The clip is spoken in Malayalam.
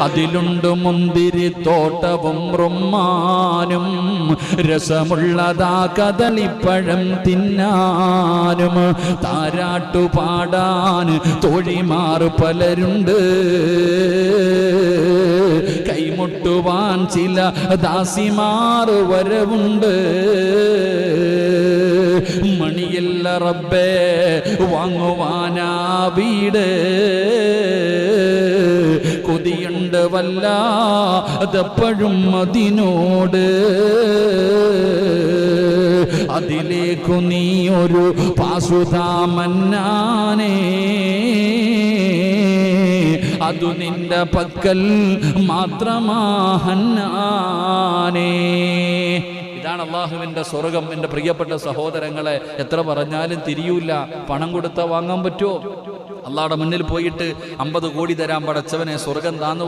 അതിലുണ്ട് മുന്തിരിത്തോട്ടവും റുമ്മാനും, രസമുള്ളതാ കദളിപ്പഴം തിന്നാനും. താരാട്ടുപാടാൻ തോഴിമാർ പലരുണ്ട്, കൈമുട്ടുവാൻ ചില ദാസിമാർ വരവുണ്ട്. മണിയല്ല റബ്ബേ വാങ്ങുവാനാ വീട്, കൊതിയുണ്ട് വല്ലാതെപ്പോഴും അതിനോട്. അതിലേക്കു നീ ഒരു പാസുതാ മന്നാനേ, അതു നിന്റെ പക്കൽ മാത്രമാ ഹന്നാനേ. ഇതാണ് അള്ളാഹുവിൻ്റെ സ്വർഗം. എൻ്റെ പ്രിയപ്പെട്ട സഹോദരങ്ങളെ, എത്ര പറഞ്ഞാലും തിരിയൂല. പണം കൊടുത്താൽ വാങ്ങാൻ പറ്റുമോ? അള്ളാഹുടെ മുന്നിൽ പോയിട്ട് 50 കോടി തരാൻ പടച്ചവനെ സ്വർഗം താന്ന്